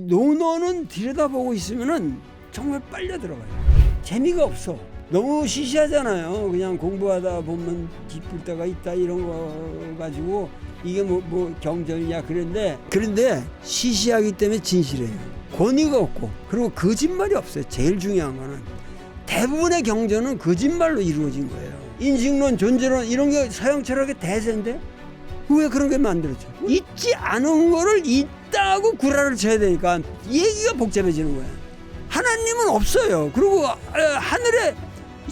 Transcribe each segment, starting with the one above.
논어는 들여다보고 있으면은 정말 빨려 들어가요. 재미가 없어. 너무 시시하잖아요. 그냥 공부하다 보면 기쁠 때가 있다 이런 거 가지고 이게 뭐 경전이냐 그런데 시시하기 때문에 진실해요. 권위가 없고 그리고 거짓말이 없어요. 제일 중요한 거는 대부분의 경전은 거짓말로 이루어진 거예요. 인식론, 존재론 이런 게 서양 철학의 대세인데 왜 그런 게 만들어져? 있지 않은 거를 있다고 구라를 쳐야 되니까 얘기가 복잡해지는 거야. 하나님은 없어요. 그리고 하늘에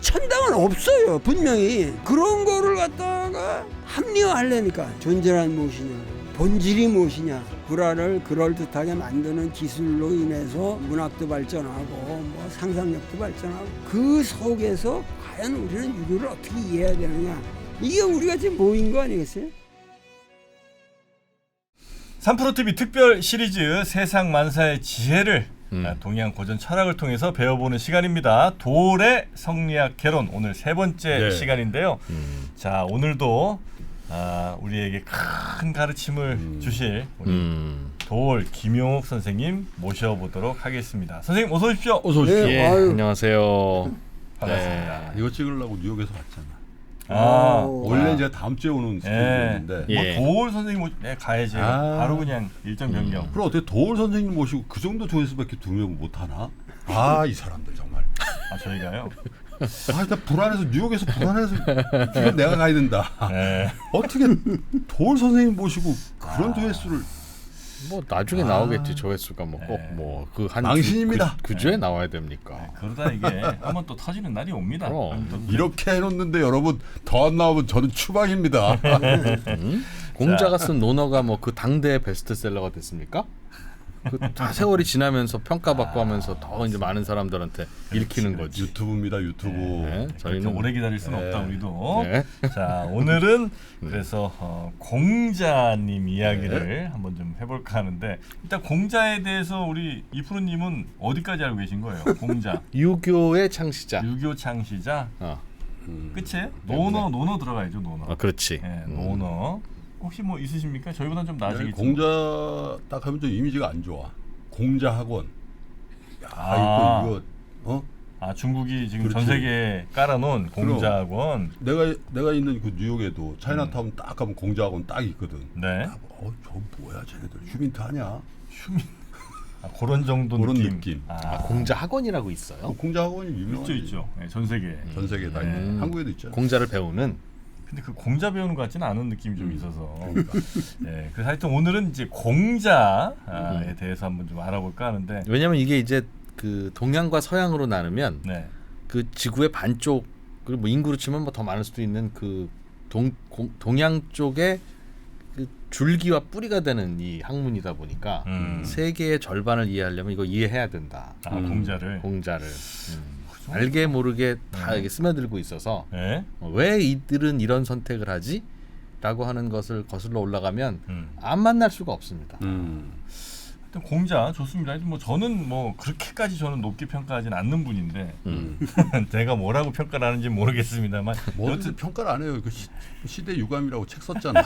천당은 없어요. 분명히 그런 거를 갖다가 합리화하려니까 존재란 무엇이냐, 본질이 무엇이냐, 구라를 그럴듯하게 만드는 기술로 인해서 문학도 발전하고 뭐 상상력도 발전하고 그 속에서 과연 우리는 유교를 어떻게 이해해야 되느냐, 이게 우리가 지금 모인 거 아니겠어요? 3프로TV 특별 시리즈 세상 만사의 지혜를 동양 고전 철학을 통해서 배워보는 시간입니다. 도올의 성리학 개론 오늘 세 번째 시간인데요. 자, 오늘도 우리에게 큰 가르침을 주실 우리 도올 김용옥 선생님 모셔보도록 하겠습니다. 선생님 어서 오십시오. 어서 오십시오. 네, 예, 안녕하세요. 반갑습니다. 이거 찍으려고 뉴욕에서 왔잖아. 원래 원래 제가 다음 주에 오는 스케줄이었는데 예. 뭐 도올 선생님 가야지. 바로 그냥 일정 변경. 그럼 어떻게 도올 선생님 모시고 그 정도 조회수밖에 2명 못 하나? 이 사람들 정말. 저희가요. 일단 불안해서 뉴욕에서 불안해서 지금 내가 가야 된다. 네. 어떻게 도올 선생님 모시고 그런 조회수를 뭐 나중에 나오겠지. 조회수가 뭐 꼭 뭐 그 한 망신입니다. 그 주에 나와야 됩니까? 그러다 이게 한번 또 터지는 날이 옵니다. 그럼. 또 이렇게 해놓는데 여러분 더 안 나오면 저는 추방입니다. 공자가 쓴 논어가 뭐 그 당대의 베스트셀러가 됐습니까? 그 다 세월이 지나면서 평가받고 하면서 더 이제 많은 사람들한테 읽히는 거지. 유튜브입니다, 유튜브. 네, 저희는 저희는 오래 기다릴 수는 없다 우리도. 네. 자, 오늘은 그래서 공자님 이야기를 한번 좀 해볼까 하는데 일단 공자에 대해서 우리 이프로님은 어디까지 알고 계신 거예요? 공자 유교의 창시자. 유교 창시자 끝이에요? 논어 들어가야죠. 논어. 그렇지. 네, 논어. 혹시 뭐 있으십니까? 저희보다 좀 나아지겠죠. 공자 딱 하면 좀 이미지가 안 좋아. 공자 학원. 이거 중국이 지금 그렇지. 전 세계에 깔아놓은 공자학원. 내가 있는 그 뉴욕에도 차이나타운 딱 가면 공자학원 딱 있거든. 네. 저 뭐야 쟤네들 휴민트 하냐? 그런 정도 그런 느낌. 느낌. 공자 학원이라고 있어요. 공자학원이 유명하죠. 있죠. 네, 전 세계. 전 세계 다 있는. 한국에도 있죠. 공자를 배우는. 근데 그 공자 배우는 것 같지는 않은 느낌이 좀 있어서. 네, 그래서 하여튼 오늘은 이제 공자에 대해서 한번 좀 알아볼까 하는데. 왜냐면 이게 이제 그 동양과 서양으로 나누면 네. 그 지구의 반쪽 그리고 뭐 인구로 치면 뭐 더 많을 수도 있는 그 동양 쪽에 그 줄기와 뿌리가 되는 이 학문이다 보니까 세계의 절반을 이해하려면 이거 이해해야 된다. 공자를. 알게 모르게 다 이게 스며들고 있어서 네? 왜 이들은 이런 선택을 하지? 라고 하는 것을 거슬러 올라가면 안 만날 수가 없습니다. 하여튼 공자 좋습니다. 뭐 저는 뭐 그렇게까지 저는 높게 평가하지는 않는 분인데 제가 뭐라고 평가를 하는지 모르겠습니다만 뭐든 평가를 안 해요. 그 시대 유감이라고 책 썼잖아.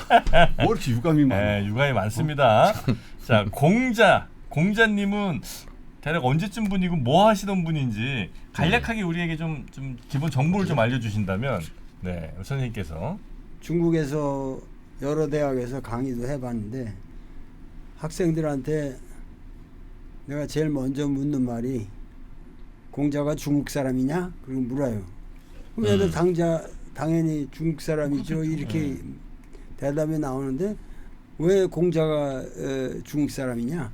뭐 이렇게 유감이 많아? 네, 유감이 많습니다. 자, 공자님은 대략 언제쯤 분이고 뭐 하시던 분인지 간략하게 우리에게 좀 기본 정보를 좀 알려주신다면, 네, 선생님께서. 중국에서 여러 대학에서 강의도 해봤는데 학생들한테 내가 제일 먼저 묻는 말이 공자가 중국 사람이냐? 그리고 물어요. 그럼 애들 당연히 중국 사람이죠. 이렇게 대답이 나오는데 왜 공자가 중국 사람이냐?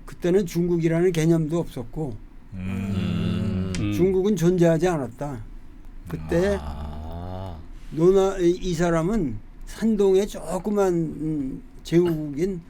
그때는 중국이라는 개념도 없었고 중국은 존재하지 않았다. 그때 이 사람은 산동의 조그만 제국인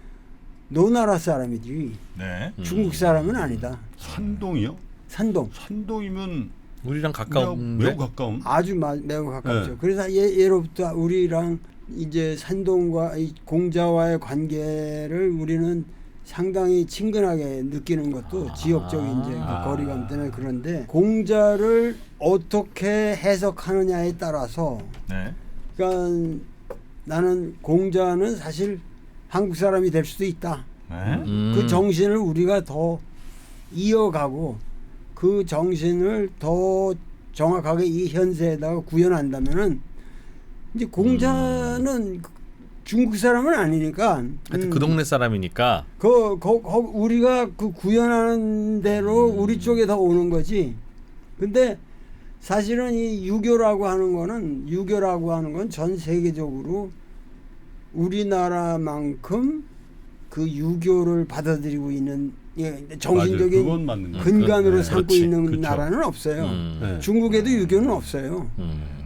노나라 사람이지 네. 중국 사람은 아니다. 산동이요? 산동이면 우리랑 가까운 매우 가까운. 아주 매우 가깝죠. 네. 그래서 예로부터 우리랑 이제 산동과 이 공자와의 관계를 우리는 상당히 친근하게 느끼는 것도 지역적인 이제 그 거리감 때문에 그런데 공자를 어떻게 해석하느냐에 따라서 네. 그러니까 나는 공자는 사실 한국 사람이 될 수도 있다. 네? 그 정신을 우리가 더 이어가고 그 정신을 더 정확하게 이 현세에다가 구현한다면은 이제 공자는 중국 사람은 아니니까 하여튼 그 동네 사람이니까 우리가 그 구현하는 대로 우리 쪽에 더 오는 거지. 근데 사실은 이 유교라고 하는 건 전 세계적으로 우리나라만큼 그 유교를 받아들이고 있는 정신적인 그건 맞는 거예요. 근간으로 네, 삼고 그렇지. 있는 그렇죠. 나라는 없어요. 네. 중국에도 유교는 없어요.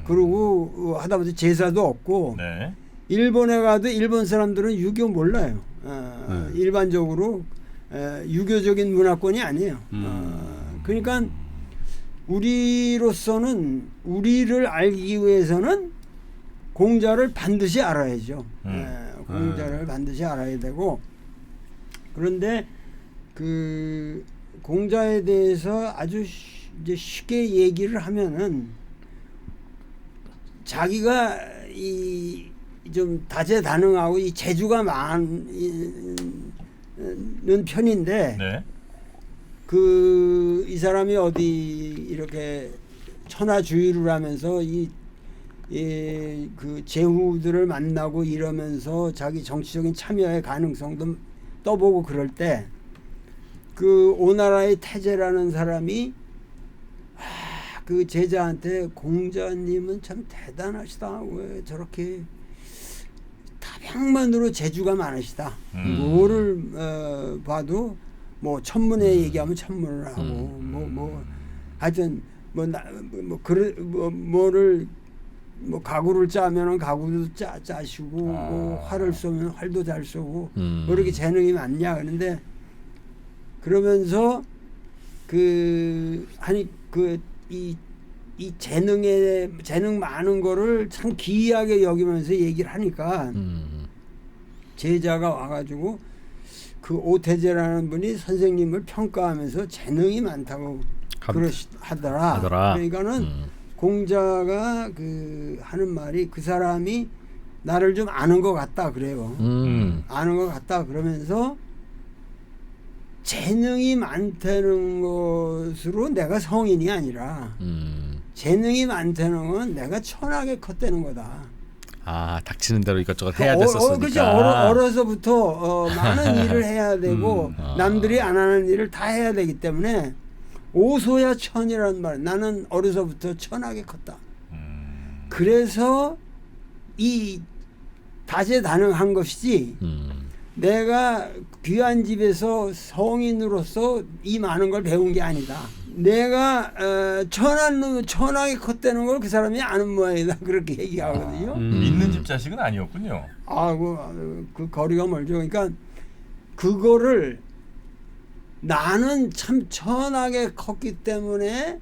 그리고 하다못해 제사도 없고 네. 일본에 가도 일본 사람들은 유교 몰라요. 네. 일반적으로 유교적인 문화권이 아니에요. 그러니까 우리로서는 우리를 알기 위해서는 공자를 반드시 알아야죠. 공자를 반드시 알아야 되고 그런데 그 공자에 대해서 아주 이제 쉽게 얘기를 하면은 자기가 이 좀 다재다능하고 이 재주가 많은 편인데 네. 이 사람이 어디 이렇게 천하주의를 하면서 그 제후들을 만나고 이러면서 자기 정치적인 참여의 가능성도 떠보고 그럴 때 그 오나라의 태제라는 사람이 그 제자한테 공자님은 참 대단하시다. 왜 저렇게 탐향만으로 재주가 많으시다. 뭐를 봐도 뭐 천문에 얘기하면 천문을 하고 하여튼 뭐를 가구를 짜면은 가구도 짜시고 뭐 활을 쏘면 활도 잘 쏘고 뭐 이렇게 재능이 많냐. 그런데 그러면서 이 재능 많은 거를 참 기이하게 여기면서 얘기를 하니까 제자가 와가지고 그 오태제라는 분이 선생님을 평가하면서 재능이 많다고 하더라. 그러니까는 공자가 그 하는 말이 그 사람이 나를 좀 아는 것 같다 그래요. 아는 것 같다 그러면서 재능이 많다는 것으로 내가 성인이 아니라 재능이 많다는 건 내가 천하게 컸다는 거다. 아, 닥치는 대로 이것저것 해야 됐었으니까. 그렇죠. 어려서부터 많은 일을 해야 되고 남들이 안 하는 일을 다 해야 되기 때문에 오소야 천이라는 말. 나는 어려서부터 천하게 컸다. 그래서 이 다재다능한 것이지 내가 귀한 집에서 성인으로서 이 많은 걸 배운 게 아니다. 내가 천하게 컸다는 걸 그 사람이 아는 모양이다. 그렇게 얘기하거든요. 있는 집 자식은 아니었군요. 그 거리가 멀죠. 그러니까 그거를 나는 참 천하게 컸기 때문에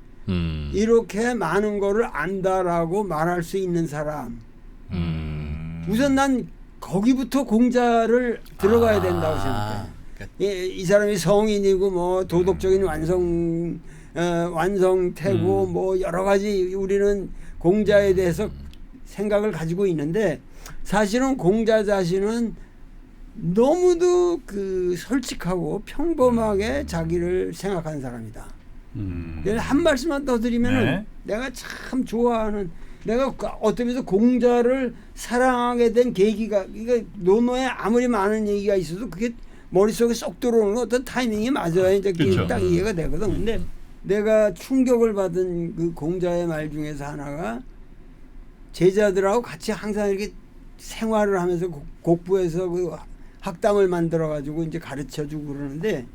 이렇게 많은 거를 안다라고 말할 수 있는 사람. 우선 난 거기부터 공자를 들어가야 된다고 생각해. 이 사람이 성인이고 뭐 도덕적인 완성태고 뭐 여러 가지 우리는 공자에 대해서 생각을 가지고 있는데 사실은 공자 자신은 너무도 그 솔직하고 평범하게 자기를 생각하는 사람이다. 한 말씀만 더 드리면은 네. 내가 참 좋아하는 내가 어떤 면에서 공자를 사랑하게 된 계기가 이게 논어에 아무리 많은 얘기가 있어도 그게 머릿속에 쏙 들어오는 어떤 타이밍이 맞아야 이제 그렇죠. 딱 이해가 되거든. 근데 내가 충격을 받은 그 공자의 말 중에서 하나가 제자들하고 같이 항상 이렇게 생활을 하면서 곡부에서 그 학당을 만들어 가지고 이제 가르쳐 주고 그러는데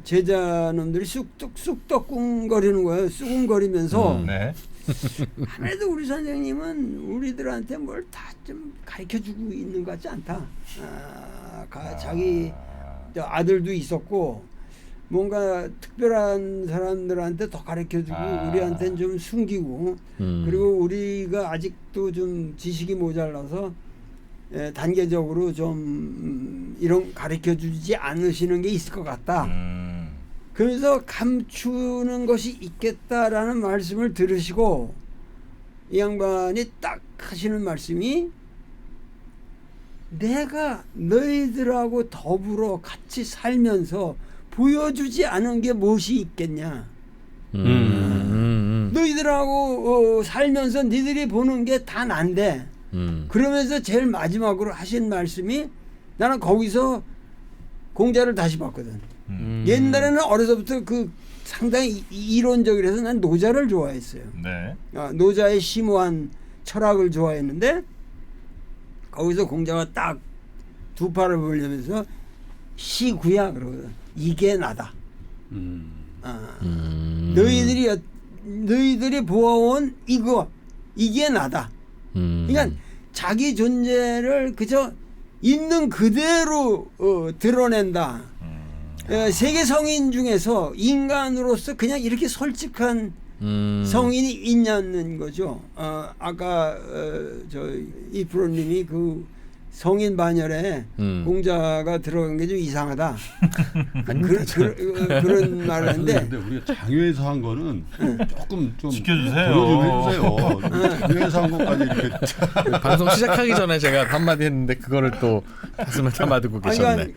제자놈들이 쑥덕쑥덕거리는 거예요. 쑥거리면서 네. 아무래도 우리 선생님은 우리들한테 뭘 다 좀 가르쳐 주고 있는 것 같지 않다. 자기 아들도 있었고 뭔가 특별한 사람들한테 더 가르쳐 주고 우리한테는 좀 숨기고 그리고 우리가 아직도 좀 지식이 모자라서 단계적으로 좀 이런 가르쳐 주지 않으시는 게 있을 것 같다. 그래서 감추는 것이 있겠다라는 말씀을 들으시고 이 양반이 딱 하시는 말씀이 내가 너희들하고 더불어 같이 살면서 보여주지 않은 게 무엇이 있겠냐. 너희들하고 살면서 니들이 보는 게 다 난데 그러면서 제일 마지막으로 하신 말씀이 나는 거기서 공자를 다시 봤거든. 옛날에는 어려서부터 그 상당히 이론적이라서 난 노자를 좋아했어요. 네. 노자의 심오한 철학을 좋아했는데 거기서 공자가 딱 두 팔을 벌리면서 시구야 그러거든. 이게 나다. 너희들이 보아온 이게 나다. 그러니까 자기 존재를 그저 있는 그대로 드러낸다. 세계 성인 중에서 인간으로서 그냥 이렇게 솔직한 성인이 있냐는 거죠. 아까 저 이프로님이 그 성인 반열에 공자가 들어간 게 좀 이상하다. 그런 말을 했는데. 근데 우리가 장외에서 한 거는 조금 좀 지켜주세요. 보여 좀 해주세요. 장외에서 한 것까지 이렇게 방송 시작하기 전에 제가 한마디 했는데 그거를 또 가슴에 담아두고 계셨네.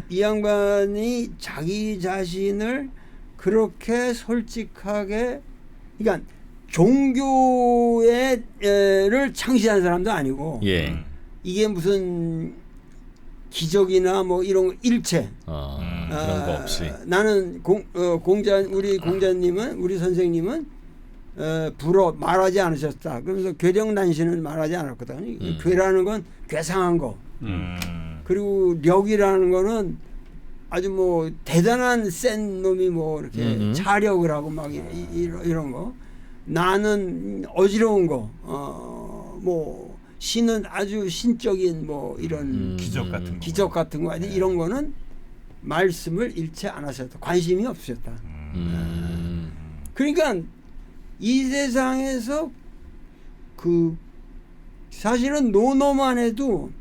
이 양반이 자기 자신을 그렇게 솔직하게, 그러니까 종교를 창시한 사람도 아니고, 예. 이게 무슨 기적이나 뭐 이런 일체 그런 거 없이. 나는 우리 공자님은, 우리 선생님은 말하지 않으셨다. 그러면서 괴력난신을 말하지 않았거든. 괴라는 건 괴상한 거. 그리고 력이라는 거는 아주 뭐 대단한 센 놈이 뭐 이렇게 차력을 하고 막 이런 거. 나는 어지러운 거. 뭐 신은 아주 신적인 뭐 이런 기적 같은 거 이런 거는 말씀을 잃지 않으셨다. 관심이 없으셨다. 그러니까 이 세상에서 그 사실은 논어만 해도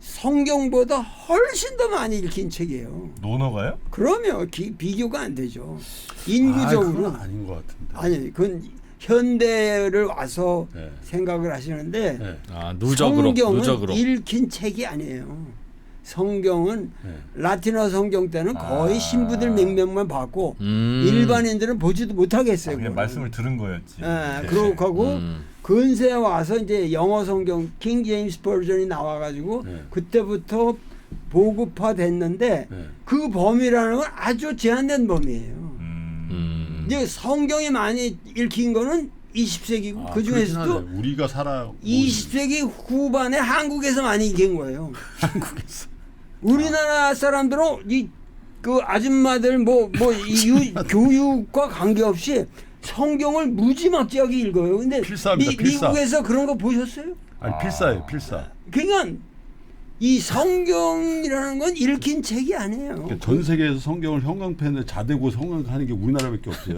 성경보다 훨씬 더 많이 읽힌 책이에요. 논어가요? 그러면 비교가 안 되죠. 인구적으로. 그건 아닌 것 같은데. 아니, 그건 현대를 와서 생각을 하시는데 성경은 읽힌 책이 아니에요. 성경은 라틴어 성경 때는 거의 신부들 몇 명만 봤고 일반인들은 보지도 못하겠어요. 그냥 말씀을 들은 거였지. 그러고 하고 근세에 와서 이제 영어 성경 킹 제임스 버전이 나와가지고 그때부터 보급화됐는데 그 범위라는 건 아주 제한된 범위예요. 이제 성경이 많이 읽힌 거는 20세기고 그 중에서도 우리가 20세기 후반에 한국에서 많이 읽힌 거예요. 한국에서. 우리나라 사람들은 그 아줌마들 교육과 관계없이 성경을 무지막지하게 읽어요. 근데 미국에서 그런 거 보셨어요? 아니 필사예요, 필사. 그러니까 이 성경이라는 건 읽힌 책이 아니에요. 그러니까 전 세계에서 성경을 형광펜에 자대고 성강하는 게 우리나라밖에 없어요.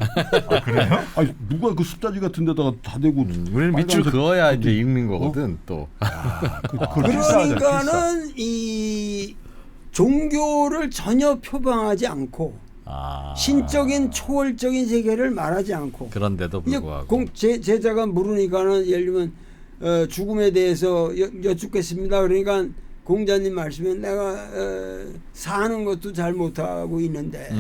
그래요? 아니 누가 그 숫자지 같은 데다가 자대고 우리는 밑줄 그어야 이제 읽는 거거든. 또. 그러니까는 이 종교를 전혀 표방하지 않고 신적인 초월적인 세계를 말하지 않고 그런데도 불구하고 제자가 물으니까는 예를 들면 죽음에 대해서 여쭙겠습니다. 그러니까 공자님 말씀에 내가 사는 것도 잘 못하고 있는데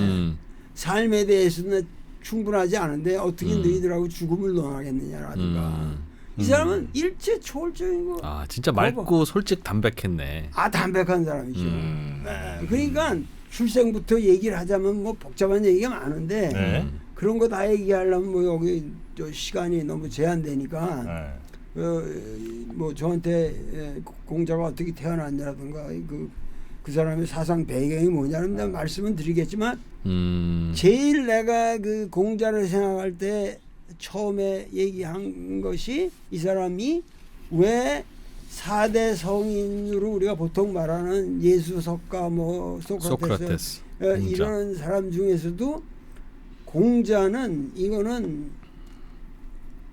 삶에 대해서는 충분하지 않은데 어떻게 너희들하고 죽음을 논하겠느냐라든가 이 사람은 일체 초월적인 거. 진짜 맑고 솔직 담백했네. 담백한 사람이죠. 그러니까 출생부터 얘기를 하자면 뭐 복잡한 얘기가 많은데 그런 거 다 얘기하려면 뭐 여기 시간이 너무 제한되니까 뭐 저한테 공자가 어떻게 태어났냐라든가 그 사람의 사상 배경이 뭐냐는 말씀은 드리겠지만 제일 내가 그 공자를 생각할 때 처음에 얘기한 것이 이 사람이 왜 4대 성인으로 우리가 보통 말하는 예수석가 뭐 소크라테스 이런 사람 중에서도 공자는 이거는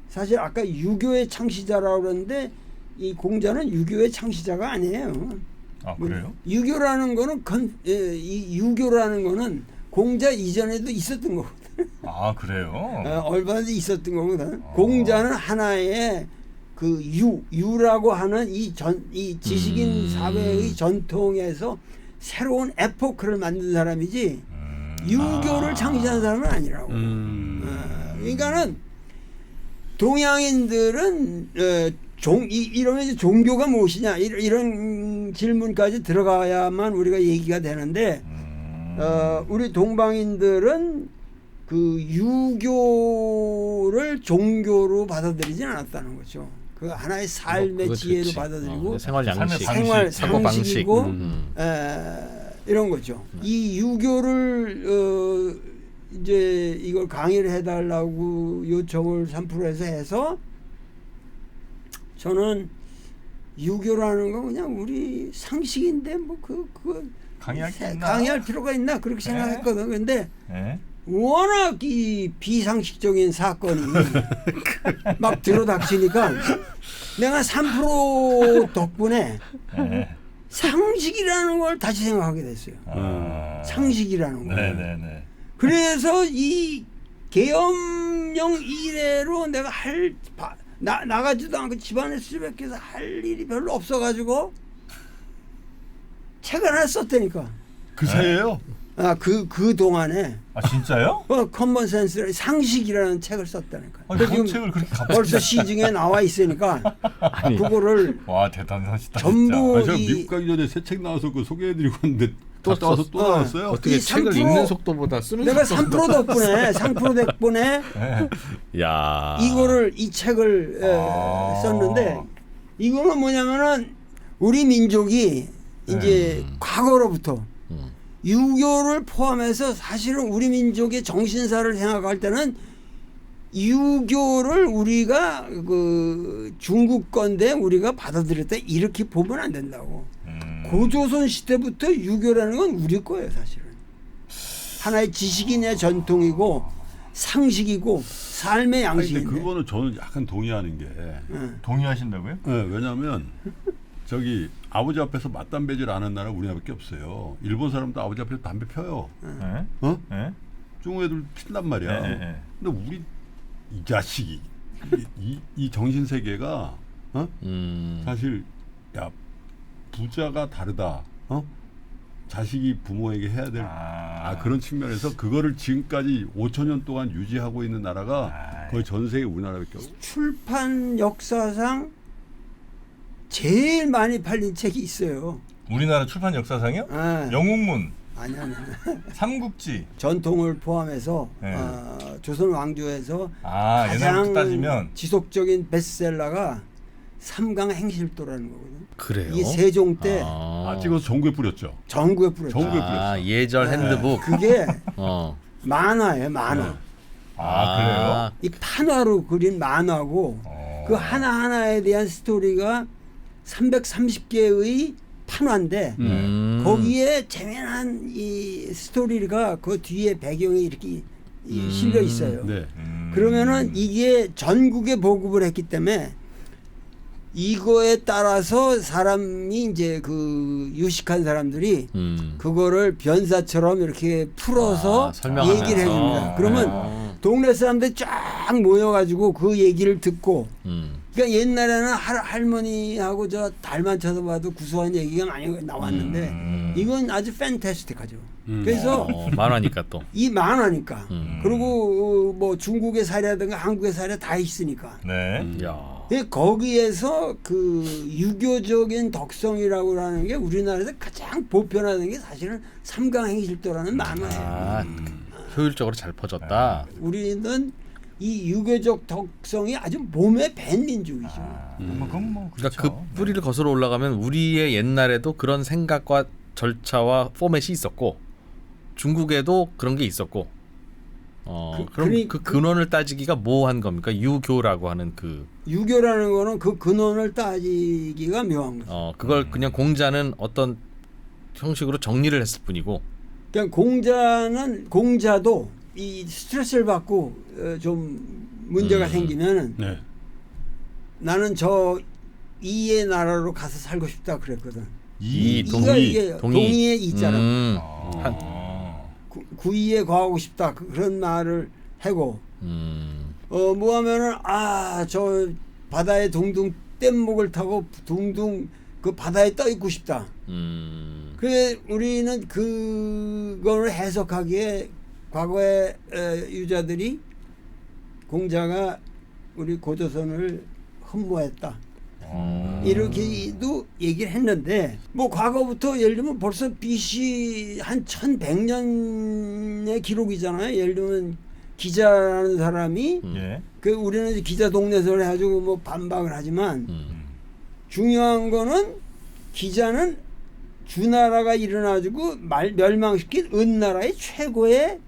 사실 아까 유교의 창시자라고 그러는데 이 공자는 유교의 창시자가 아니에요. 그래요? 유교라는 거는 이 유교라는 거는 공자 이전에도 있었던 거거든. 그래요? 얼마든지 있었던 거거든. 공자는 하나의 그 유라고 하는 이 지식인 사회의 전통에서 새로운 에포크를 만든 사람이지 유교를 창시한 사람은 아니라고. 그러니까는 동양인들은 이러면 이제 종교가 무엇이냐 이런 질문까지 들어가야만 우리가 얘기가 되는데 우리 동방인들은 그 유교를 종교로 받아들이진 않았다는 거죠. 그 하나의 삶의 지혜로 그렇지. 받아들이고 생활 양식, 생활 상식이고 방식. 이런 거죠. 이 유교를 이제 이걸 강의를 해달라고 요청을 3%에서 해서 저는 유교라는 건 그냥 우리 상식인데 뭐 그거 강의할 필요가 있나 그렇게 생각했거든. 근데 워낙 이 비상식적인 사건이 막 들어닥치니까 내가 3% 덕분에 상식이라는 걸 다시 생각하게 됐어요. 상식이라는 거. 네네네. 그래서 이 계엄령 이래로 내가 나가지도 않고 집안에 수백해서 할 일이 별로 없어가지고 책을 하나 썼다니까. 그 사이에요? 그 동안에. 진짜요? 커먼 센스 상식이라는 책을 썼다니까. 그런 책을 그렇게 갑자기 벌써 시중에 나와 있으니까 그거를 와 대단하시다. 전부 제가 미국 가기 전에 새 책 나와서 그 소개해드리고 왔는데 또 나와서 또 나왔어요. 어떻게 책을 3% 읽는 속도보다 쓰는 내가 속도가 3% 덕분에 3% 덕분에 야. 이 책을 썼는데 이거는 뭐냐면은 우리 민족이 이제 과거로부터 유교를 포함해서 사실은 우리 민족의 정신사를 생각할 때는 유교를 우리가 그 중국 건데 우리가 받아들였다 이렇게 보면 안 된다고. 고조선 시대부터 유교라는 건 우리 거예요 사실은. 하나의 지식인의 전통이고 상식이고 삶의 양식인데. 근데 그거는 저는 약간 동의하는 게. 동의하신다고요? 네, 왜냐하면 저기 아버지 앞에서 맞담배질 안 하는 나라 우리나라밖에 없어요. 일본 사람도 아버지 앞에서 담배 펴요. 중국 애들 핀단 말이야. 근데 우리 이 자식이 이 정신 세계가 사실 야 부자가 다르다. 자식이 부모에게 해야 될 그런 측면에서 그거를 지금까지 5,000년 동안 유지하고 있는 나라가 거의 전 세계 우리나라밖에 없어요. 출판 역사상 제일 많이 팔린 책이 있어요. 우리나라 출판 역사상이요? 영웅문, 아니. 삼국지. 전통을 포함해서 조선 왕조에서 가장 옛날부터 따지면 지속적인 베스트셀러가 삼강행실도라는 거거든. 그래요? 이게 세종 때 찍어서 전국에 뿌렸죠. 전국에 뿌렸죠. 전국에 뿌렸어. 예절 핸드북. 그게 만화예요, 만화. 그래요? 이 판화로 그린 만화고 그 하나하나에 대한 스토리가 330개의 판화인데 거기에 재미난 이 스토리가 그 뒤에 배경이 이렇게 실려 있어요. 네. 그러면은 이게 전국에 보급을 했기 때문에 이거에 따라서 사람이 이제 그 유식한 사람들이 그거를 변사처럼 이렇게 풀어서 설명하면서. 얘기를 해줍니다. 그러면 동네 사람들이 쫙 모여가지고 그 얘기를 듣고 그러니까 옛날에는 할머니하고 저 달만 쳐다봐도 구수한 얘기가 많이 나왔는데 이건 아주 팬타스틱하죠. 그래서 만화니까 또. 이 만화니까 그리고 뭐 중국의 사례라든가 한국의 사례 다 있으니까 야. 거기에서 그 유교적인 덕성이라고 하는 게 우리나라에서 가장 보편화된 게 사실은 삼강행실도라는 만화예요. 효율적으로 잘 퍼졌다. 우리는 이 유교적 덕성이 아주 몸에 밴 민족이죠. 그건 그러니까 그 뿌리를 거슬러 올라가면 우리의 옛날에도 그런 생각과 절차와 포맷이 있었고 중국에도 그런 게 있었고 그럼 그 근원을 따지기가 뭐 한 겁니까? 유교라고 하는 그 유교라는 거는 그 근원을 따지기가 묘한 거죠. 그걸 그냥 공자는 어떤 형식으로 정리를 했을 뿐이고 그냥 공자도 이 스트레스를 받고 좀 문제가 생기면은 나는 저 이의 나라로 가서 살고 싶다 그랬거든. 동의의 이자라. 구이에 거하고 싶다 그런 말을 하고 뭐 하면은 저 바다에 둥둥 뗏목을 타고 둥둥 그 바다에 떠 있고 싶다. 그래 우리는 그걸 해석하기에 과거의 유자들이 공자가 우리 고조선을 흠모했다. 이렇게도 얘기를 했는데 뭐 과거부터 예를 들면 벌써 BC 한 1100년의 기록이잖아요. 예를 들면 기자라는 사람이 그 우리는 기자 동네설 해가지고 뭐 반박을 하지만 중요한 거는 기자는 주나라가 일어나지고 멸망시킨 은나라의 최고의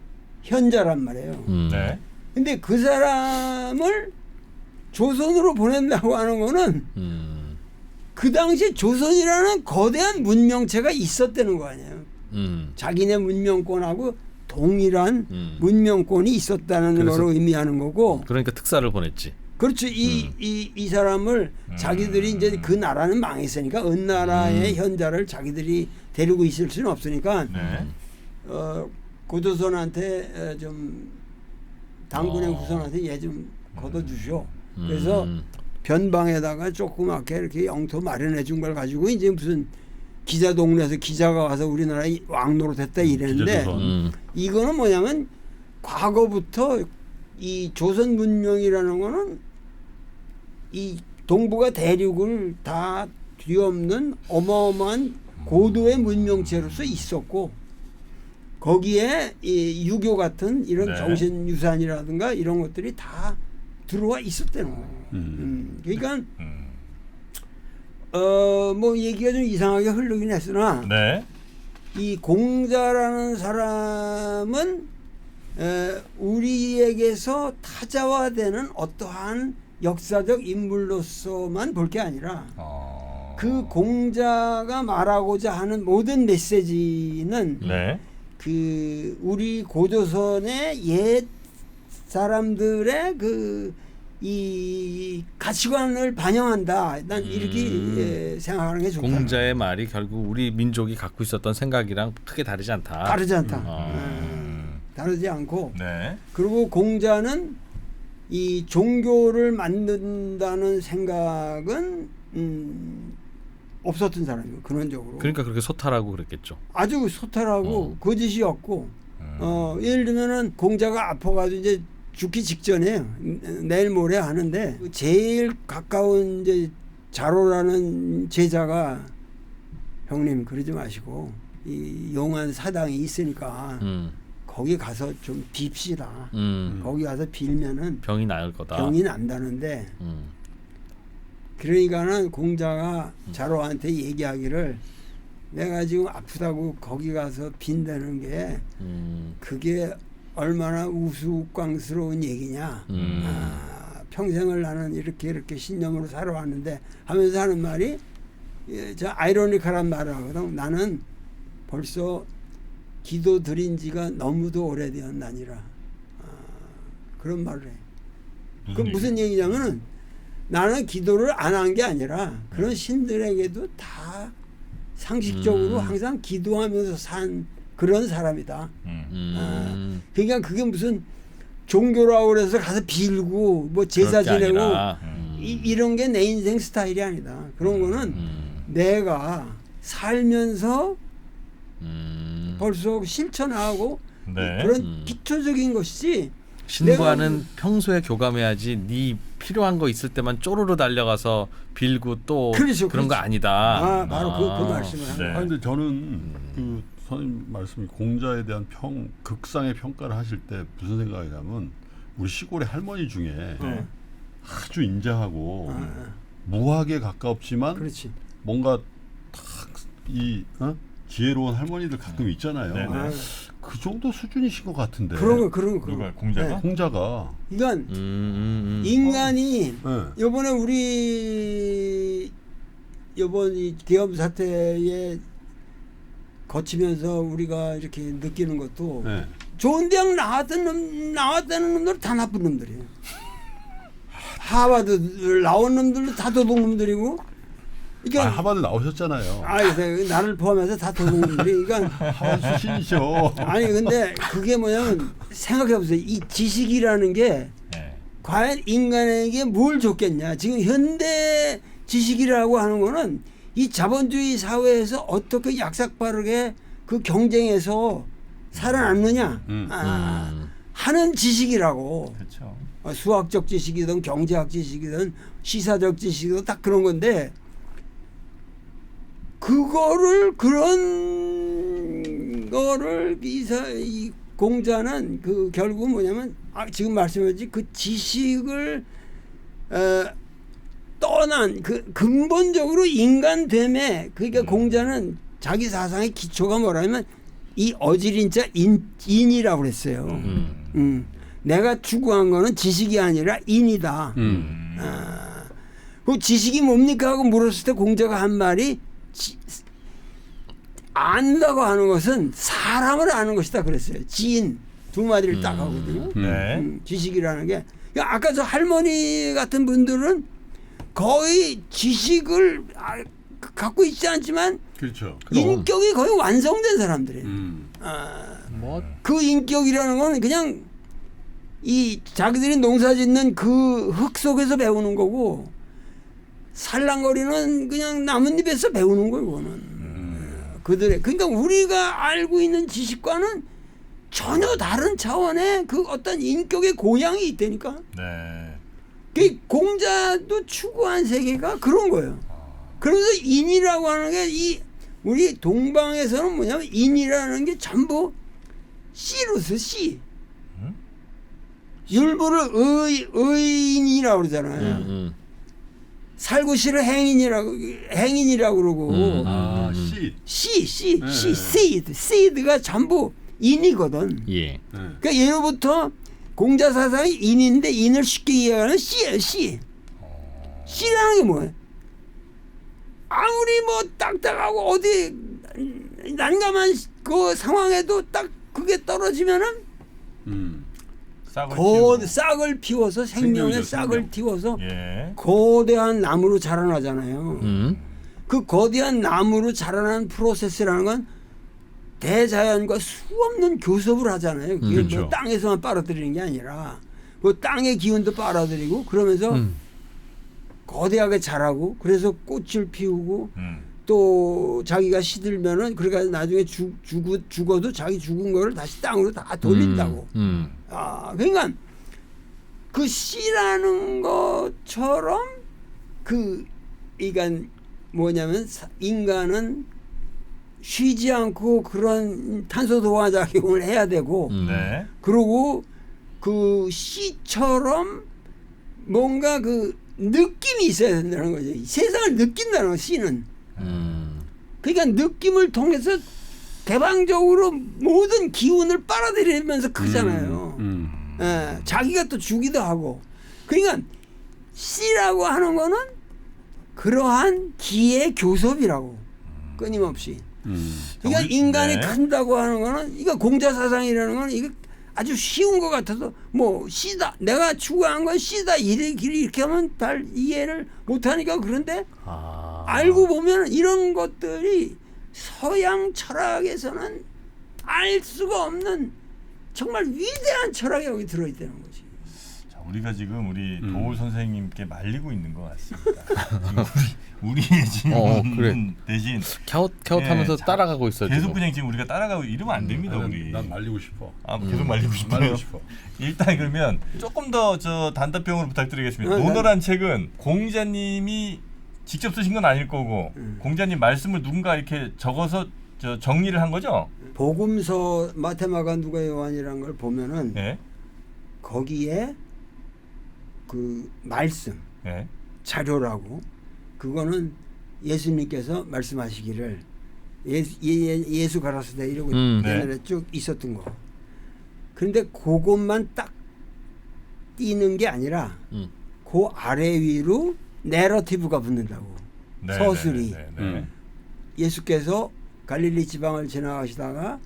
현자란 말이에요. 네. 근데 그 사람을 조선으로 보낸다고 하는 거는 그 당시 조선이라는 거대한 문명체가 있었다는 거 아니에요. 자기네 문명권하고 동일한 문명권이 있었다는 걸 의미하는 거고. 그러니까 특사를 보냈지. 그렇죠. 이 사람을 자기들이 이제 그 나라는 망했으니까 은나라의 현자를 자기들이 데리고 있을 수는 없으니까 고조선한테 좀 당군의 후손한테 얘 좀 걷어주시오. 그래서 변방에다가 조그맣게 이렇게 영토 마련해 준 걸 가지고 이제 무슨 기자 동네에서 기자가 와서 우리나라 왕노로 됐다 이랬는데 이거는 뭐냐면 과거부터 이 조선 문명이라는 거는 이 동북아 대륙을 다 뒤엎는 어마어마한 고도의 문명체로서 있었고 거기에 이 유교 같은 이런 정신 유산이라든가 이런 것들이 다 들어와 있었다는 거예요. 그러니까 뭐 얘기가 좀 이상하게 흐르긴 했으나 이 공자라는 사람은 우리에게서 타자화되는 어떠한 역사적 인물로서만 볼 게 아니라 그 공자가 말하고자 하는 모든 메시지는 그 우리 고조선의 옛 사람들의 그 이 가치관을 반영한다. 난 이렇게 생각하는 게 좋다. 공자의 말이 결국 우리 민족이 갖고 있었던 생각이랑 크게 다르지 않다. 다르지 않다. 다르지 않고 그리고 공자는 이 종교를 만든다는 생각은 없었던 사람이에요. 근원적으로. 그러니까 그렇게 소탈하고 그랬겠죠. 아주 소탈하고 거짓이었고 예를 들면은 공자가 아파가지고 이제 죽기 직전에 내일 모레 하는데 제일 가까운 이제 자로라는 제자가 형님 그러지 마시고 이 용한 사당이 있으니까 거기 가서 좀 빕시다. 거기 가서 빌면은 병이 나을 거다. 병이 난다는데 그러니까는 공자가 자로한테 얘기하기를 내가 지금 아프다고 거기 가서 빈다는 게 그게 얼마나 우스꽝스러운 얘기냐. 평생을 나는 이렇게 신념으로 살아왔는데 하면서 하는 말이 저 아이러니컬한 말을 하거든. 나는 벌써 기도 드린 지가 너무도 오래되었나니라. 그런 말을 해. 그럼 무슨 얘기냐면은 나는 기도를 안 한 게 아니라 그런 신들에게도 다 상식적으로 항상 기도하면서 산 그런 사람이다. 그러니까 그게 무슨 종교라고 그래서 가서 빌고 뭐 제사 지내고 이런 게 내 인생 스타일이 아니다. 그런 거는 내가 살면서 벌써 실천하고 그런 기초적인 것이지. 신부와는 평소에 교감해야지 네 필요한 거 있을 때만 쪼르르 달려가서 빌고 또 그런 거 아니다. 바로 그 말씀을 하는 거예요. 근데 저는 그 선생님 말씀이 공자에 대한 극상의 평가를 하실 때 무슨 생각이냐면 우리 시골의 할머니 중에 아주 인자하고 무학에 가깝지만 뭔가 이 지혜로운 할머니들 가끔 있잖아요. 그 정도 수준이신 것 같은데. 그런 거. 누가 공자가? 공자가. 그러니까 인간이 이번에 우리 이번 이 계엄 사태에 거치면서 우리가 이렇게 느끼는 것도 좋은 대학 나왔다는 놈들 다 나쁜 놈들이에요. 하버드 나온 놈들도 다 도둑놈들이고. 그러니까 하버드 나오셨잖아요. 그래서 나를 포함해서 다 도둑놈들이. 그러니까 하버드 출신이죠. 아니 근데 그게 뭐냐면 생각해보세요. 이 지식이라는 게 과연 인간에게 뭘 줬겠냐. 지금 현대 지식이라고 하는 거는 이 자본주의 사회에서 어떻게 약삭빠르게 그 경쟁에서 살아남느냐 하는 지식이라고. 그렇죠. 수학적 지식이든 경제학 지식이든 시사적 지식이든 딱 그런 건데 그거를 그런 거를 이 공자는 그 결국 뭐냐면 지금 말씀하셨지 그 지식을 떠난 그 근본적으로 인간됨에 그러니까 공자는 자기 사상의 기초가 뭐라면 이 어지린자 인이라고 그랬어요. 내가 추구한 거는 지식이 아니라 인이다. 그 지식이 뭡니까 하고 물었을 때 공자가 한 말이 안다고 하는 것은 사람을 아는 것이다 그랬어요. 지인 두 마디를 딱 하거든요. 지식이라는 게 아까 저 할머니 같은 분들은 거의 지식을 갖고 있지 않지만 그렇죠. 인격이 거의 완성된 사람들이에요. 그 인격이라는 건 그냥 이 자기들이 농사짓는 그 흙 속에서 배우는 거고 살랑거리는 그냥 나뭇잎에서 배우는 거예요. 그거는. 그들의 그러니까 우리가 알고 있는 지식과는 전혀 다른 차원의 그 어떤 인격의 고향이 있다니까. 네. 그 공자도 추구한 세계가 그런 거예요. 그러면서 인이라고 하는 게 이 우리 동방에서는 뭐냐면 인이라는 게 전부 씨로서 씨. 율부를 의인이라고 그러잖아요. 살구시를 행인이라고 그러고. seed가 전부 인이거든. 예. 그러니까 예로부터 공자 사상이 인인데 인을 쉽게 이해하는 씨예요. 씨라는 게 뭐예요? 아무리 뭐 딱딱하고 어디 난감한 그 상황에도 딱 그게 떨어지면은 싹을 피워서 생명의 싹을 틔워서 거대한 나무로 자라나잖아요. 그 거대한 나무로 자라나는 프로세스라는 건 대자연과 수없는 교섭을 하잖아요. 그게 그렇죠. 뭐 땅에서만 빨아들이는 게 아니라 그 땅의 기운도 빨아들이고 그러면서 거대하게 자라고 그래서 꽃을 피우고 또 자기가 시들면은 그러니까 나중에 죽어도 자기 죽은 거를 다시 땅으로 다 돌린다고. 그러니까 그 씨라는 것처럼 그러니까 뭐냐면 인간은 쉬지 않고 그런 탄소 동화 작용을 해야 되고 그리고 그 씨처럼 뭔가 그 느낌이 있어야 된다는 거죠. 세상을 느낀다는 거 씨는. 그러니까 느낌을 통해서 개방적으로 모든 기운을 빨아들이면서 크잖아요. 자기가 또 주기도 하고. 그러니까 씨라고 하는 거는 그러한 기의 교섭이라고 끊임없이. 그러니까 인간이 큰다고 하는 거는 이거 공자 사상이라는 거는 이거 아주 쉬운 것 같아서 뭐 씨다 내가 추구한 건 씨다 이렇게 하면 잘 이해를 못하니까 그런데 알고 보면 이런 것들이 서양 철학에서는 알 수가 없는 정말 위대한 철학이 여기 들어있다는 거지. 자, 우리가 지금 우리 도울 선생님께 말리고 있는 것 같습니다. 지금 우리의 질문 그래. 대신 갸웃하면서 따라가고 있어. 계속 그냥 지금 우리가 따라가고 이러면 안 됩니다. 우리. 난 말리고 싶어. 계속 말리고 싶어요. 말리고 싶어. 일단 그러면 조금 더 저 단답형으로 부탁드리겠습니다. 논어란 책은 공자님이 직접 쓰신 건 아닐 거고 공자님 말씀을 누군가 이렇게 적어서 정리를 한 거죠? 복음서 마테마가 누가 요한이라는 걸 보면은 거기에 그 말씀 자료라고 그거는 예수님께서 말씀하시기를 예수 가라사대 이러고 옛날에 쭉 있었던 거. 그런데 그것만 딱 띄는 게 아니라 그 아래 위로 내러티브가 붙는다고. 서술이. 예수께서 갈릴리 지방을 지나가시다가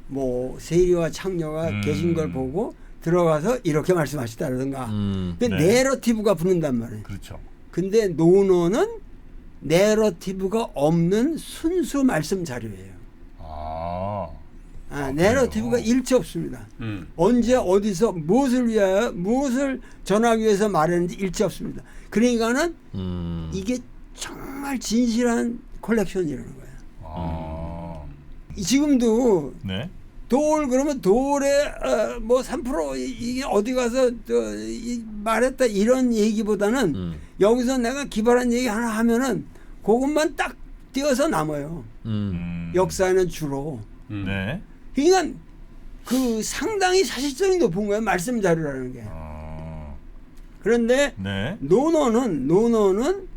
뭐 세리와 창녀가 계신 걸 보고 들어가서 이렇게 말씀하시다라든가. 근데 내러티브가 붙는단 말이에요. 그렇죠. 근데 논어는 내러티브가 없는 순수 말씀 자료예요. 내러티브가 일체 없습니다. 언제 어디서 무엇을 위하여 무엇을 전하기 위해서 말했는지 일체 없습니다. 그러니까는 이게 정말 진실한 컬렉션이라는 거예요. 지금도 네. 돌 그러면 돌에 뭐 3% 이게 어디 가서 말했다 이런 얘기보다는 여기서 내가 기발한 얘기 하나 하면은 그것만 딱 띄어서 남아요. 역사에는 주로. 네. 그러니까 그 상당히 사실성이 높은 거예요. 말씀 자료라는 게. 그런데 네. 논어는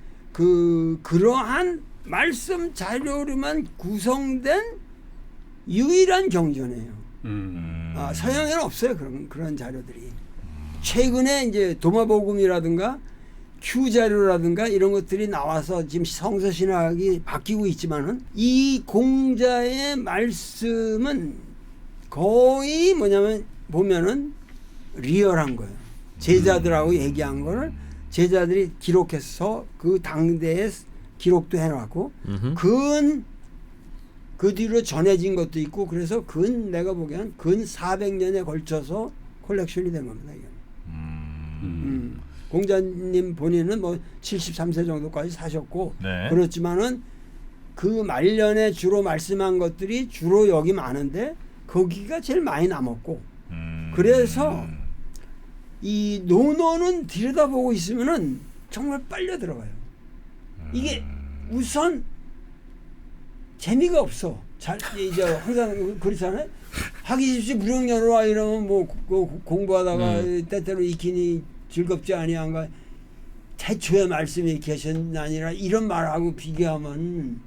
그러한 말씀 자료로만 구성된 유일한 경전이에요. 서양에는 없어요. 그런 자료들이. 최근에 이제 도마복음이라든가 큐 자료라든가 이런 것들이 나와서 지금 성서 신학이 바뀌고 있지만은 이 공자의 말씀은 거의 뭐냐면 보면은 리얼한 거예요. 제자들하고 얘기한 거를 제자들이 기록해서 그 당대에 기록도 해놨고 그 뒤로 전해진 것도 있고 그래서 내가 보기에는 근 400년에 걸쳐서 컬렉션이 된 겁니다. 이건. 공자님 본인은 뭐 73세 정도까지 사셨고 네. 그렇지만은 그 말년에 주로 말씀한 것들이 주로 여기 많은데 거기가 제일 많이 남았고 그래서 이 논어는 들여다보고 있으면은 정말 빨려 들어가요. 이게 우선 재미가 없어. 이제 항상 그렇잖아요. 하기 쉽지 무령연로와 이러면 뭐 공부하다가 때때로 익히니 즐겁지 아니한가. 태초에 말씀이 계셨나니라 이런 말하고 비교하면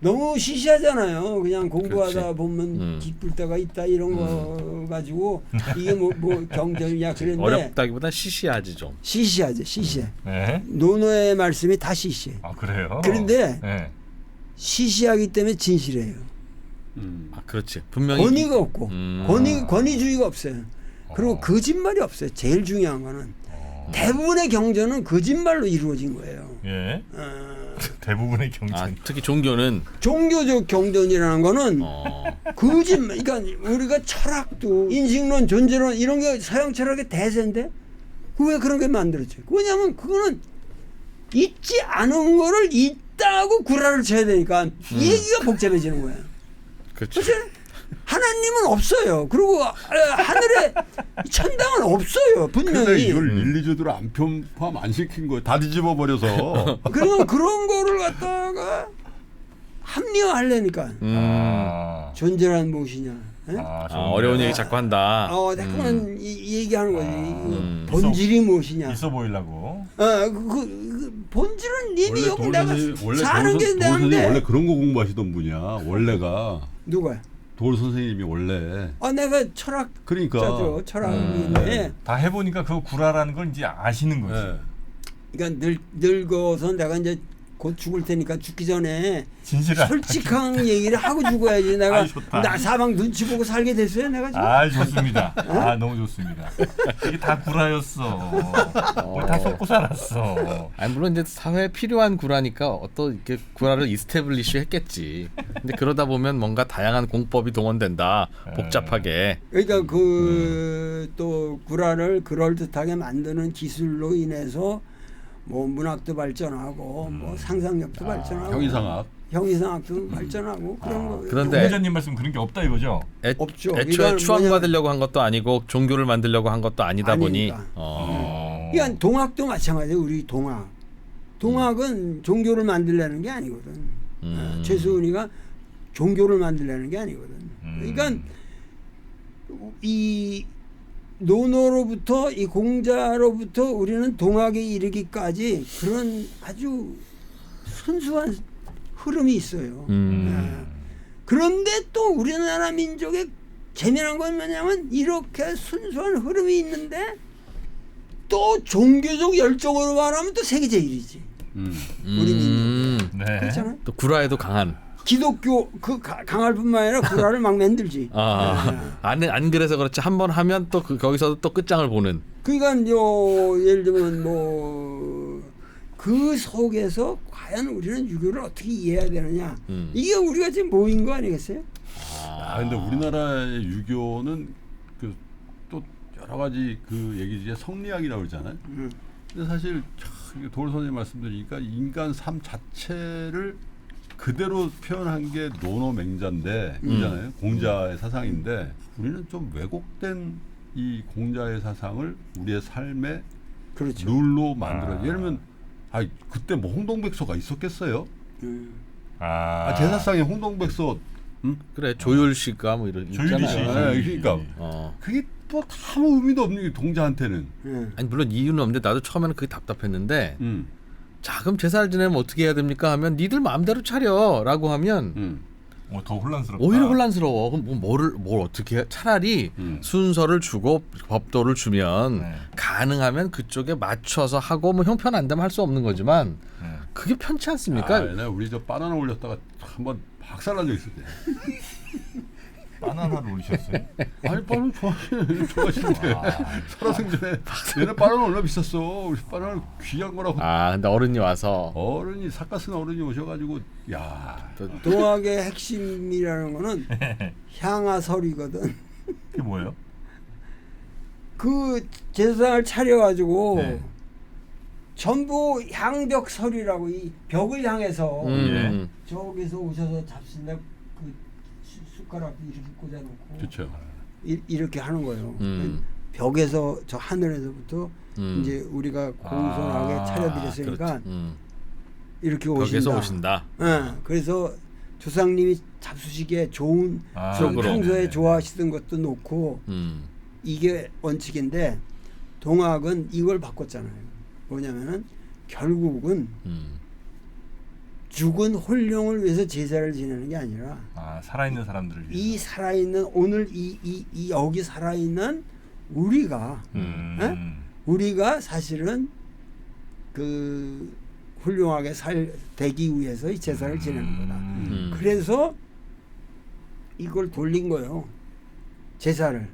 너무 시시하잖아요. 그냥 공부하다 그렇지. 보면 기쁠 때가 있다 이런 거 가지고 이게 뭐 경전이냐 그랬는데 어렵다기보다 시시하지 좀. 시시하죠. 시시해. 네. 논어의 말씀이 다 시시해. 아 그래요? 그런데 네. 시시하기 때문에 진실해요. 아 그렇지. 분명히 권위가 없고 권위주의가 없어요. 그리고 거짓말이 없어요. 제일 중요한 거는 대부분의 경전은 거짓말로 이루어진 거예요. 예. 대부분의 경전. 아, 특히 종교는 종교적 경전이라는 거는 거짓말. 그러니까 우리가 철학도 인식론, 존재론 이런 게 서양 철학의 대세인데 왜 그런 게 만들었죠? 왜냐하면 그거는 있지 않은 거를 있다고 구라를 쳐야 되니까 얘기가 복잡해지는 거예요. 그렇죠. 하나님은 없어요. 그리고 하늘에 천당은 없어요. 근데 분명히. 이걸 일리주드로 안 포함 안 시킨 거예요. 다 뒤집어 버려서. 그러면 그런 거를 갖다가 합리화하려니까 존재란 무엇이냐? 예? 어려운 얘기 자꾸 한다. 자꾸만 얘기하는 거지. 본질이 무엇이냐? 있어 보이려고. 그 본질은 이미 여기 내가 원래 사는 게 돌 선생님 내한데. 원래 그런 거 공부하시던 분이야. 원래가 누가? 돌 선생님이 원래. 내가 철학. 그러니까. 철학인데. 다 해보니까 그거 구라라는 걸 이제 아시는 거지. 네. 그러니까 늙어서 내가 이제 곧 죽을 테니까 죽기 전에 진실을 솔직한 얘기를 하고 죽어야지. 내가 아이, 좋다. 나 사방 눈치 보고 살게 됐어요. 내가 지금. 아 좋습니다. 너무 좋습니다. 이게 다 구라였어. 다 속고 살았어. 아니 물론 이제 사회에 필요한 구라니까 어떤 이렇게 구라를 이스태블리시 했겠지. 근데 그러다 보면 뭔가 다양한 공법이 동원된다. 복잡하게. 그러니까 또 구라를 그럴듯하게 만드는 기술로 인해서 뭐 문학도 발전하고 뭐 상상력도 발전하고 형이상학도 발전하고 그런 거. 그런데 공자님 말씀 그런 게 없다 이거죠? 없죠. 애초에 이건 추앙받으려고 한 것도 아니고 종교를 만들려고 한 것도 아니다 보니. 아니니까. 그러니까 동학도 마찬가지예요. 우리 동학은 종교를 만들려는 게 아니거든. 최수은이가 종교를 만들려는 게 아니거든. 그러니까 이 논어로부터 이 공자로부터 우리는 동학에 이르기까지 그런 아주 순수한 흐름이 있어요. 그런데 또 우리나라 민족의 재미난 건 뭐냐면 이렇게 순수한 흐름이 있는데 또 종교적 열정으로 말하면 또 세계 제일이지. 우리 민족. 네. 그렇잖아요. 또 구라에도 강한. 기독교 강할 뿐만 아니라 구라를 막 만들지. 안 그래서 그렇지 한 번 하면 또 거기서 또 끝장을 보는. 그러니까 예를 들면 뭐 그 속에서 과연 우리는 유교를 어떻게 이해해야 되느냐. 이게 우리가 지금 모인 거 아니겠어요? 근데 우리나라의 유교는 그 또 여러 가지 그 얘기 중에 성리학이라고 그러잖아요. 근데 사실 도울 선생님 말씀드리니까 인간 삶 자체를 그대로 표현한 게 노노맹자인데 이잖아요. 공자의 사상인데 우리는 좀 왜곡된 이 공자의 사상을 우리의 삶의 그렇죠. 룰로 만들어. 예를 들면 그때 뭐 홍동백서가 있었겠어요? 제사상에 홍동백서 그래 조율시가 뭐 이런 조율이 있잖아요. 그러니까 그게 또 아무 의미도 없는 게 동자한테는. 아니 물론 이유는 없는데 나도 처음에는 그게 답답했는데 자 그럼 제사를 지내면 어떻게 해야 됩니까 하면 니들 마음대로 차려라고 하면 더 혼란스럽다. 오히려 혼란스러워. 그럼 뭘 어떻게 해? 차라리 순서를 주고 법도를 주면 가능하면 그쪽에 맞춰서 하고 뭐 형편 안 되면 할 수 없는 거지만 그게 편치 않습니까? 옛날에 우리 저 바나나 올렸다가 한번 박살나져 있을 때. 바나나를 올리셨어요? 아니 바나나 좋아하시는데 살아생전에 얘네 바나나 얼마 비쌌어. 우리 바나나 귀한 거라고. 근데 어른이 와서 어른이 삿갓은 어른이 오셔가지고 동학의 핵심이라는 거는 향화설이거든. 그게 뭐예요? 그 제사상을 차려가지고 전부 향벽설이라고 이 벽을 향해서 저기서 오셔서 잡신다 그 숟가락 이렇게 꽂아놓고 그렇죠. 이렇게 하는 거예요. 벽에서 저 하늘에서부터 이제 우리가 공손하게 차려드렸으니까 이렇게 오신다. 벽에서 오신다. 그래서 조상님이 잡수시기에 좋은 평소에 좋아하시던 것도 놓고 이게 원칙인데 동학은 이걸 바꿨잖아요. 뭐냐면은 결국은 죽은 홀령을 위해서 제사를 지내는 게 아니라 살아있는 사람들을 위해서. 이 살아있는 오늘 이 여기 살아있는 우리가 우리가 사실은 그 훌륭하게 되기 위해서 이 제사를 지내는 거다. 그래서 이걸 돌린 거예요. 제사를.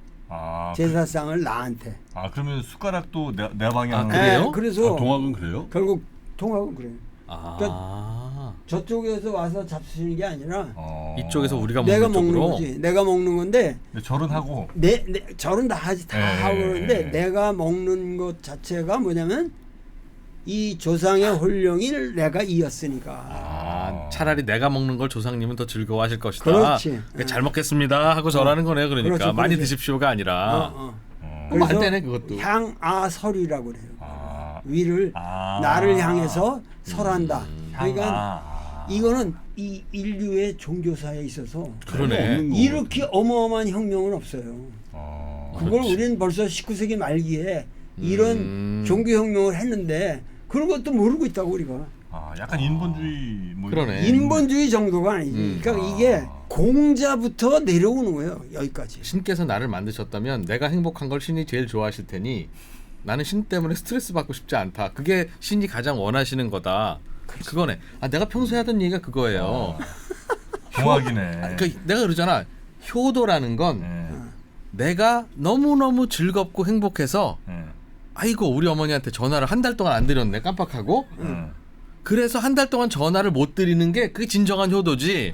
제사상을 나한테. 그러면 숟가락도 내 방향으로. 그래요? 그래서 동학은 그래요? 결국 동학은 그래요. 그러니까 저쪽에서 와서 잡수시는 게 아니라 이쪽에서 우리가 내가 먹는 먹는 쪽으로. 거지. 내가 먹는 건데 절은 하고. 절은 다 하지 다 하고 그러는데 내가 먹는 것 자체가 뭐냐면 이 조상의 홀령을 내가 이었으니까. 차라리 내가 먹는 걸 조상님은 더 즐거워하실 것이다. 그렇지. 잘 먹겠습니다 하고 절하는 거네요. 그러니까 그렇죠, 많이 그렇지. 드십시오가 아니라. 그래서 안 되네 그것도. 향아설이라고 그래요. 위를 나를 향해서 설한다. 그러니까 이거는 이 인류의 종교사에 있어서 그러네. 이렇게 어마어마한 혁명은 없어요. 그걸 그렇지. 우리는 벌써 19세기 말기에 이런 종교혁명을 했는데 그런 것도 모르고 있다고 우리가. 약간 인본주의 뭐 그러네. 인본주의 정도가 아니지. 그러니까 이게 공자부터 내려오는 거예요. 여기까지. 신께서 나를 만드셨다면 내가 행복한 걸 신이 제일 좋아하실 테니 나는 신 때문에 스트레스 받고 싶지 않다. 그게 신이 가장 원하시는 거다. 그거네. 내가 평소에 하던 얘기가 그거예요. 동학이네. 그러니까 내가 그러잖아. 효도라는 건 내가 너무너무 즐겁고 행복해서 아이고 우리 어머니한테 전화를 한 달 동안 안 드렸네 깜빡하고 그래서 한 달 동안 전화를 못 드리는 게 그게 진정한 효도지.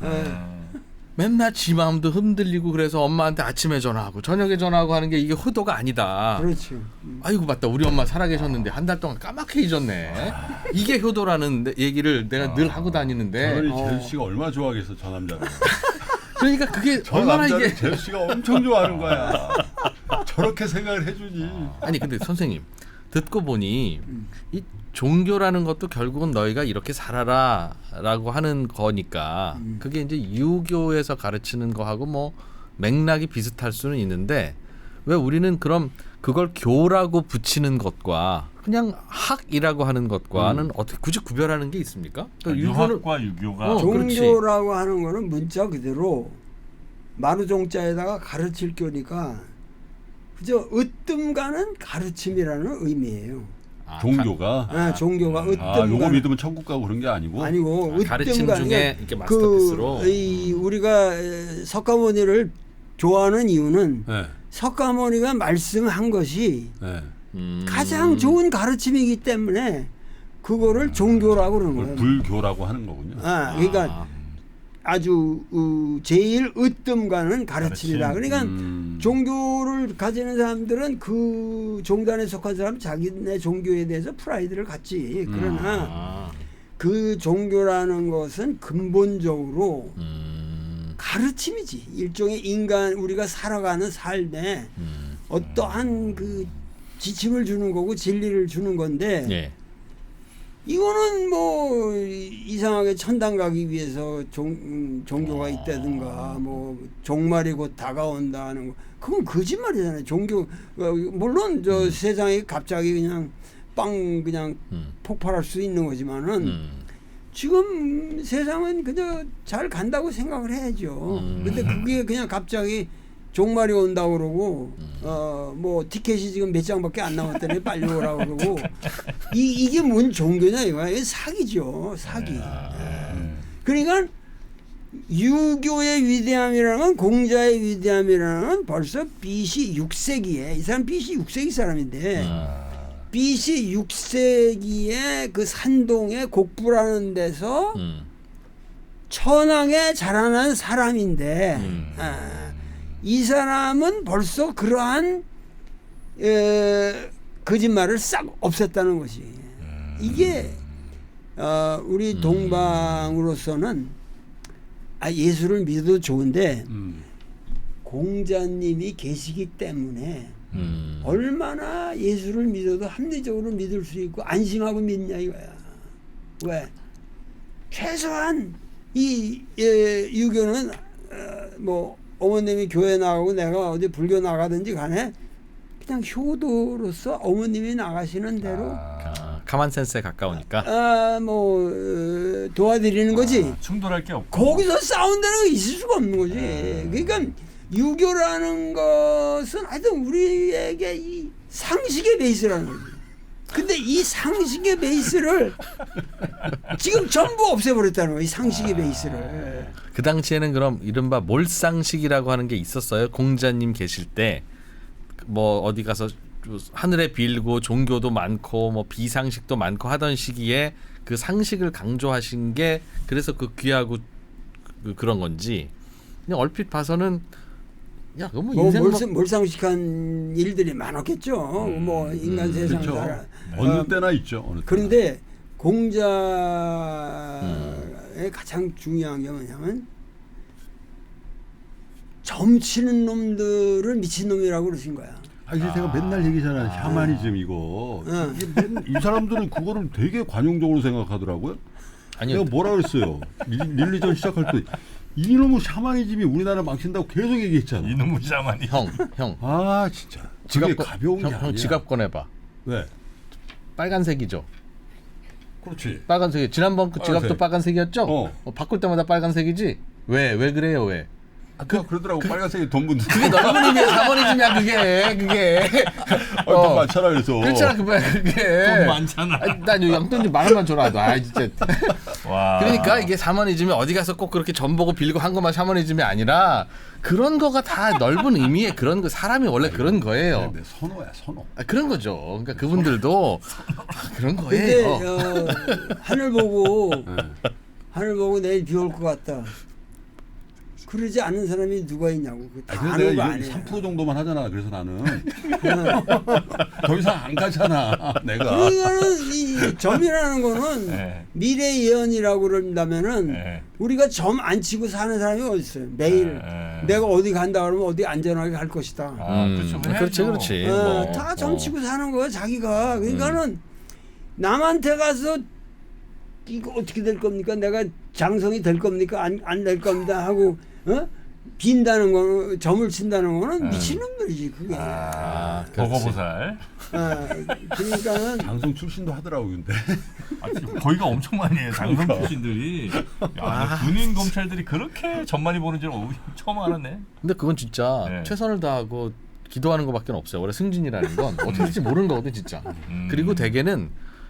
맨날 지 마음도 흔들리고 그래서 엄마한테 아침에 전화하고 저녁에 전화하고 하는 게 이게 효도가 아니다. 그렇지. 아이고 맞다 우리 엄마 살아계셨는데 한 달 동안 까맣게 잊었네. 이게 효도라는 얘기를 내가 늘 하고 다니는데. 저는 재수 씨가 얼마나 좋아하겠어 저 남자를. 그러니까 그게 저 얼마나 남자를 이게. 재수 씨가 엄청 좋아하는 거야. 저렇게 생각을 해주지. 아니 근데 선생님 듣고 보니 이 종교라는 것도 결국은 너희가 이렇게 살아라라고 하는 거니까 그게 이제 유교에서 가르치는 거하고 뭐 맥락이 비슷할 수는 있는데 왜 우리는 그럼 그걸 교라고 붙이는 것과 그냥 학이라고 하는 것과는 어떻게 굳이 구별하는 게 있습니까? 유학과 유교가 종교라고 하는 거는 문자 그대로 마루종자에다가 가르칠 교니까 그저 으뜸가는 가르침이라는 의미예요. 종교가 종교가 으뜸가는 요거 믿으면 천국 가고 그런 게 아니고 가르침 중에 이렇게 마스터피스로 우리가 석가모니를 좋아하는 이유는 네. 석가모니가 말씀한 것이 네. 가장 좋은 가르침이기 때문에 그거를 종교라고 그러는 거예요. 불교라고 하는 거군요. 그러니까 아주 제일 으뜸가는 가르침이다. 그러니까 종교를 가지는 사람들은 그 종단에 속한 사람 자기네 종교에 대해서 프라이드를 갖지. 그러나 그 종교라는 것은 근본적으로 가르침이지. 일종의 인간 우리가 살아가는 삶에 어떠한 그 지침을 주는 거고 진리를 주는 건데 예. 이거는 뭐 이상하게 천당 가기 위해서 종교가 있다든가 뭐 종말이 곧 다가온다는 거 그건 거짓말이잖아요. 종교 물론 저 세상이 갑자기 그냥 빵 그냥 폭발할 수 있는 거지만은 지금 세상은 그저 잘 간다고 생각을 해야죠. 근데 그게 그냥 갑자기 종말이 온다고 그러고 뭐 티켓이 지금 몇 장밖에 안 남았다니 빨리 오라고 그러고 이게 뭔 종교냐 이거야. 이게 사기죠. 사기. 그러니까 유교의 위대함이라는 건 공자의 위대함이라는 건 벌써 BC 6세기에 이 사람 BC 6세기 사람인데 BC 6세기에 그 산동의 곡부라는 데서 천황에 자라난 사람인데 이 사람은 벌써 그러한 거짓말을 싹 없앴다는 것이 이게 우리 동방으로서는 예수를 믿어도 좋은데 공자님이 계시기 때문에 얼마나 예수를 믿어도 합리적으로 믿을 수 있고 안심하고 믿냐 이거야. 왜? 최소한 이 유교는 뭐 어머님이 교회 나가고 내가 어디 불교 나가든지 간에 그냥 효도로서 어머님이 나가시는 대로 가만 센스에 가까우니까 뭐 도와드리는 거지. 충돌할 게 없고 거기서 싸운다는 거 있을 수가 없는 거지. 그러니까 유교라는 것은 하여튼 우리에게 이 상식의 베이스라는 거지. 근데 이 상식의 베이스를 지금 전부 없애버렸다는 거야. 이 상식의 베이스를. 그 당시에는 그럼 이른바 몰상식이라고 하는 게 있었어요. 공자님 계실 때 뭐 어디 가서 하늘에 빌고 종교도 많고 뭐 비상식도 많고 하던 시기에 그 상식을 강조하신 게 그래서 그 귀하고 그런 건지 그냥 얼핏 봐서는 야 너무 인생 몰상식한 일들이 많았겠죠. 뭐 인간 세상 그렇죠. 살아. 어느 때나 있죠. 어느 때나. 그런데 공자의 가장 중요한 게 뭐냐면 점치는 놈들을 미친놈이라고 그러신 거야. 이게 제가 맨날 얘기잖아요. 샤머니즘 이거. 이 사람들은 그거를 되게 관용적으로 생각하더라고요. 아니요. 내가 뭐라 그랬어요. 릴리전 시작할 때 이놈의 샤머니즘이 우리나라 망친다고 계속 얘기했잖아. 이놈의 샤머니. 형. 진짜. 그게 가벼운 게 아니야. 형 지갑 꺼내봐. 왜? 빨간색이죠. 그렇지. 빨간색이 지난번 그 지갑도 빨간색이었죠? 바꿀 때마다 빨간색이지? 왜 그래요 왜? 그러더라고. 빨간색이 돈 묻는. 그게 넓은 의미의 샤머니즘이야 그게. 돈 많잖아 그래서. 그렇잖아 그게. 돈 많잖아. 난 용돈 좀 만 원만 줘라. 진짜. 와. 그러니까 이게 샤머니즘이 어디 가서 꼭 그렇게 전 보고 빌고 한 것만 샤머니즘이 아니라 그런 거가 다 넓은 의미의 그런 거 사람이 원래 그런 거예요. 네, 선호야 선호. 그런 거죠. 그러니까 그분들도 그런 근데 거예요. 하늘 보고 내일 비 올 것 같다. 그러지 않는 사람이 누가 있냐고. 다 아는 거 아니에요. 3% 정도만 하잖아. 그래서 나는 더 이상 안 가잖아. 내가. 그러니까는 이 점이라는 거는 미래 예언이라고 그런다면은 우리가 점 안 치고 사는 사람이 어디 있어요? 매일 내가 어디 간다 그러면 어디 안전하게 갈 것이다. 그렇지. 다 점 치고 사는 거야 자기가. 그러니까는 남한테 가서 이거 어떻게 될 겁니까? 내가 장성이 될 겁니까? 안 될 겁니다 하고 빈다는 거 점을 친다는 거는 미친놈들이지 그게. 보고보살. 그러니까는 장성 출신도 하더라고 근데. 거기가 엄청 많이 해요. 장성 출신들이. 군인 검찰들이 그렇게 점 많이 보는 줄 처음 알았네. 근데 그건 진짜 최선을 다하고 기도하는 것밖에 없어요. 원래 승진이라는 건 어떻게 될지 모르는 거거든 진짜. 그리고 대개는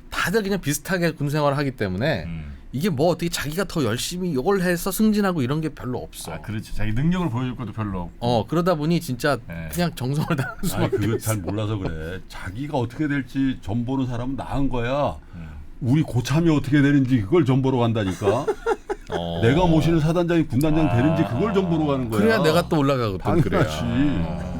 다들 그냥 비슷하게 군 생활을 하기 때문에 이게 뭐 어떻게 자기가 더 열심히 이걸 해서 승진하고 이런 게 별로 없어. 그렇지. 자기 능력을 보여줄 것도 별로 없고. 그러다 보니 진짜 그냥 정성을 다하는 수밖에 그거 없어. 잘 몰라서 그래. 자기가 어떻게 될지 점 보는 사람은 나은 거야. 우리 고참이 어떻게 되는지 그걸 점 보러 간다니까. 내가 모시는 사단장이 군단장 되는지 그걸 좀 보러 가는 거야. 그래야 내가 또 올라가거든. 그래야. 당연하지.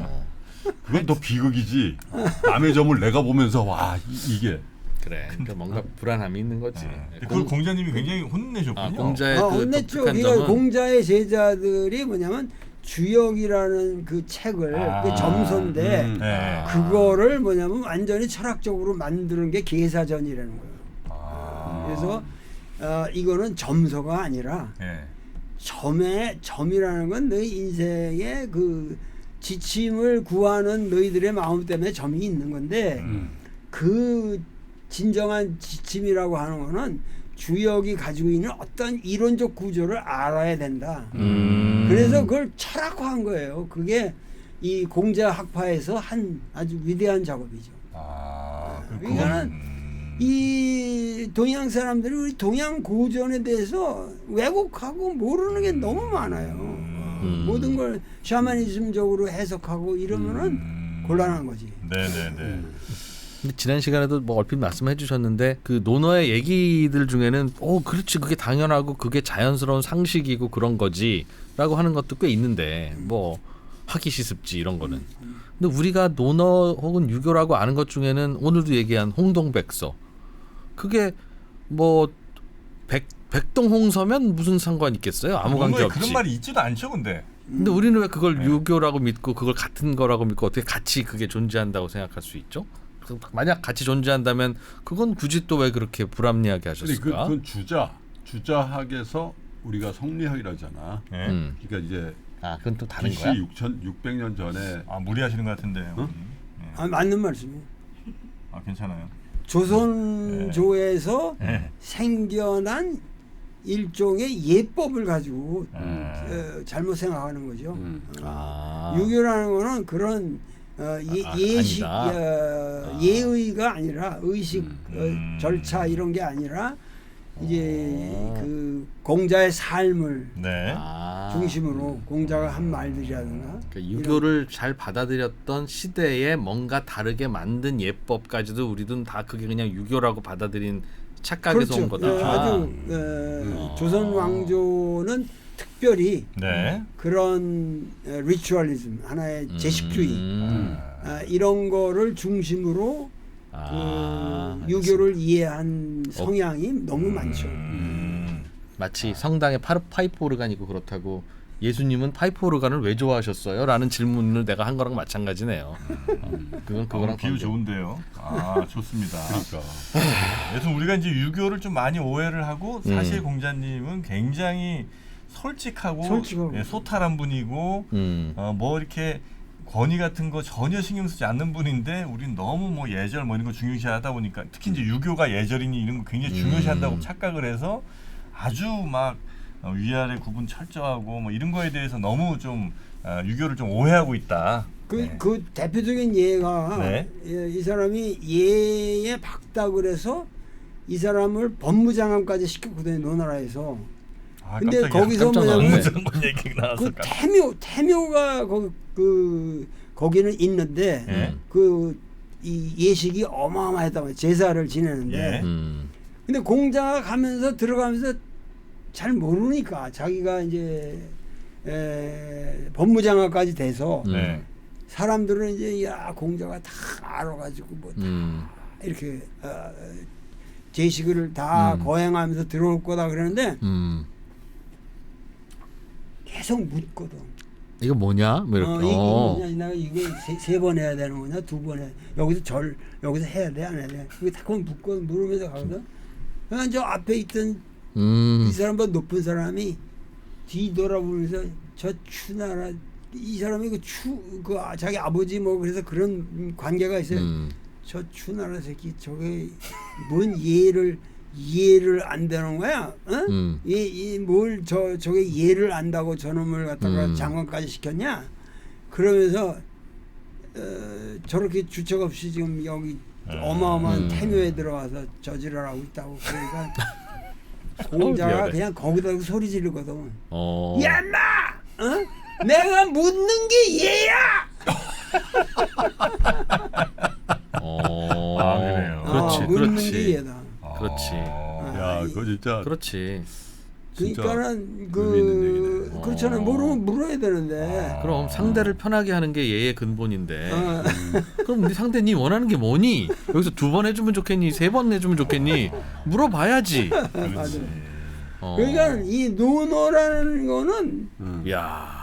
그건 더 비극이지. 남의 점을 내가 보면서 와 이게. 그래. 그러니까 뭔가 불안함이 있는 거지. 그걸 공자님이 굉장히 혼내셨군요. 공자의 그 혼냈죠. 독특한 그러니까 점은 공자의 제자들이 뭐냐면 주역이라는 그 책을 그 점서인데 네. 그거를 뭐냐면 완전히 철학적으로 만드는 게 계사전이라는 거예요. 그래서 이거는 점서가 아니라 네. 점이라는 건 너희 인생의 그 지침을 구하는 너희들의 마음 때문에 점이 있는 건데 그 진정한 지침이라고 하는 거는 주역이 가지고 있는 어떤 이론적 구조를 알아야 된다. 그래서 그걸 철학화한 거예요. 그게 이 공자 학파에서 한 아주 위대한 작업이죠. 이거는 이 동양 사람들이 우리 동양 고전에 대해서 왜곡하고 모르는 게 너무 많아요. 모든 걸 샤머니즘적으로 해석하고 이러면은 곤란한 거지. 네네네. 근데 지난 시간에도 뭐 얼핏 말씀해 주셨는데 그 논어의 얘기들 중에는 그렇지 그게 당연하고 그게 자연스러운 상식이고 그런 거지라고 하는 것도 꽤 있는데 뭐 하기 시습지 이런 거는. 근데 우리가 논어 혹은 유교라고 아는 것 중에는 오늘도 얘기한 홍동백서 그게 뭐 백동홍서면 무슨 상관 있겠어요? 아무 관계 없지. 그런 말이 있지도 않죠, 근데. 근데 우리는 왜 그걸 유교라고 믿고 그걸 같은 거라고 믿고 어떻게 같이 그게 존재한다고 생각할 수 있죠? 만약 같이 존재한다면 그건 굳이 또 왜 그렇게 불합리하게 하셨을까? 그건 주자학에서 우리가 성리학이라잖아. 네. 그러니까 이제 그건 또 다른 BC 거야? 600년 전에 무리하시는 것 같은데. 맞는 말씀이에요. 괜찮아요. 조선조에서 생겨난 일종의 예법을 가지고 잘못 생각하는 거죠. 유교라는 거는 그런 예식 예의가 아니라 의식 절차 이런 게 아니라 이제 그 공자의 삶을 중심으로 공자가 한 말들이라든가 그러니까 유교를 잘 받아들였던 시대에 뭔가 다르게 만든 예법까지도 우리는 다 그게 그냥 유교라고 받아들인 착각에서 온 거다. 아주 조선 왕조는 특별히 그런 리추얼리즘 하나의 제식주의 이런 거를 중심으로 그 유교를 이해한 성향이 너무 많죠. 마치 성당에 파이프 오르간이고 그렇다고 예수님은 파이프 오르간을 왜 좋아하셨어요? 라는 질문을 내가 한 거랑 마찬가지네요. 그거랑 비유 좋은데요. 좋습니다. 그러니까. 그래서 우리가 이제 유교를 좀 많이 오해를 하고 사실 공자님은 굉장히 솔직하고 소탈한 분이고 뭐 이렇게 권위 같은 거 전혀 신경 쓰지 않는 분인데 우리는 너무 뭐 예절 뭐 이런 거 중요시하다 보니까 특히 이제 유교가 예절이니 이런 거 굉장히 중요시한다고 착각을 해서 아주 막 위아래 구분 철저하고 뭐 이런 거에 대해서 너무 좀 유교를 좀 오해하고 있다. 그 대표적인 예가 이 사람이 예에 박닥을 해서 이 사람을 법무장관까지 시켰거든요, 노나라에서. 근데 거기서 뭐냐면 그 태묘가 거기는 있는데 이 예식이 어마어마했단 말이에요. 제사를 지내는데 근데 공자가 가면서 들어가면서 잘 모르니까 자기가 이제 법무장관까지 돼서 사람들은 이제 야 공자가 다 알아가지고 뭐 다 이렇게 제식을 다 거행하면서 들어올 거다 그러는데 계속 묻거든. 이거 뭐냐? 뭐 이렇게. 이게 뭐냐? 내가 이거 세 번 해야 되는 거냐? 두 번 해. 여기서 해야 돼? 안 해야 돼? 그게 다 물으면서 가거든. 그러니까 저 앞에 있던 이 사람보다 높은 사람이 뒤돌아보면서 저 추나라 이 사람이 그 자기 아버지 뭐 그래서 그런 관계가 있어요. 저 추나라 새끼 저게 뭔 이해를 안 되는 거야? 뭘 저게 이해를 안다고 저놈을 갖다가 장관까지 시켰냐? 그러면서 저렇게 주책 없이 지금 여기 어마어마한 태묘에 들어와서 저지를 하고 있다고 그러니까 공자가 그냥 거기다 소리 지르거든. 야 인마! 내가 묻는 게 얘야! 그래요. 그렇지, 묻는 그렇지. 게 얘다. 그렇지. 야, 그거 진짜. 그렇지. 진짜 그러니까는 의미 있는 얘기네. 그렇잖아요. 모르면 물어야 되는데. 그럼 상대를 편하게 하는 게 예의 근본인데. 그럼 네 상대 니 원하는 게 뭐니? 여기서 2번 해주면 좋겠니? 3번 해주면 좋겠니? 물어봐야지. 맞아요. 그러니까 이 노노라는 거는 야.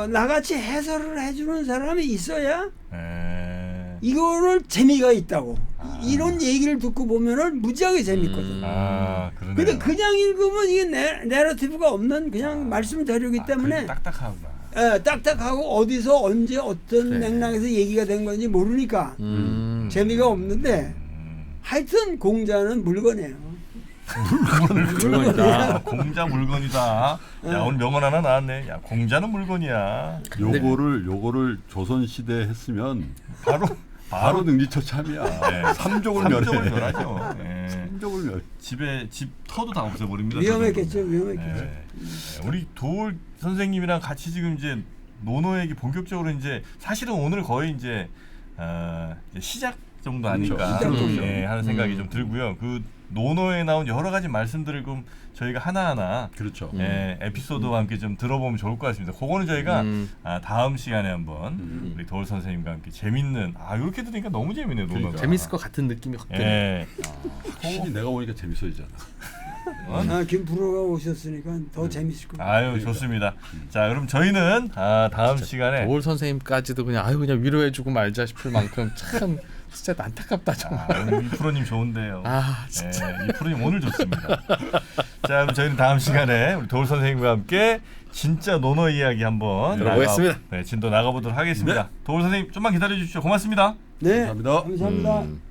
나같이 해설을 해주는 사람이 있어야 에. 이거를 재미가 있다고. 이런 얘기를 듣고 보면은 무지하게 재밌거든. 그러네요. 근데 그냥 읽으면 이게 내러티브가 없는 그냥 말씀 자료이기 때문에 딱딱하구나. 딱딱하고 어디서 언제 어떤 그래. 맥락에서 얘기가 된 건지 모르니까 재미가 없는데 하여튼 공자는 물건이에요. 물건이다. 공자 물건이다. 야 오늘 명언 하나 나왔네. 야 공자는 물건이야. 요거를 조선 시대에 했으면 바로 능지처참이야. 네. 삼족을 멸하죠. 네. 삼족을 멸. 집 터도 다 없애버립니다. 위험했겠죠. 위험했겠죠. 네. 우리 도울 선생님이랑 같이 지금 이제 노노 얘기 본격적으로 이제 사실은 오늘 거의 이제 시작 정도 아닐까 하는 생각이 좀 들고요. 그 노노에 나온 여러 가지 말씀들을 좀 저희가 하나하나 그렇죠. 에피소드와 함께 좀 들어보면 좋을 것 같습니다. 그거는 저희가 다음 시간에 한번 우리 도울 선생님과 함께 재밌는 이렇게 들으니까 너무 재밌네요. 노노가. 그러니까. 재밌을 것 같은 느낌이 확 드네. 확실히 내가 오니까 재밌어지잖아. 김프로가 오셨으니까 더 재밌을 것 같아요. 아유 좋습니다. 자 그럼 저희는 다음 시간에 도울 선생님까지도 그냥 그냥 위로해주고 말자 싶을 만큼 참 진짜 안타깝다 정말. 오늘 이 프로님 좋은데요. 진짜. 이 프로님 오늘 좋습니다. 자 그럼 저희는 다음 시간에 우리 도울 선생님과 함께 진짜 노노 이야기 한번 들어보겠습니다. 진도 나가보도록 하겠습니다. 도울 선생님 좀만 기다려 주십시오. 고맙습니다. 네, 감사합니다. 감사합니다.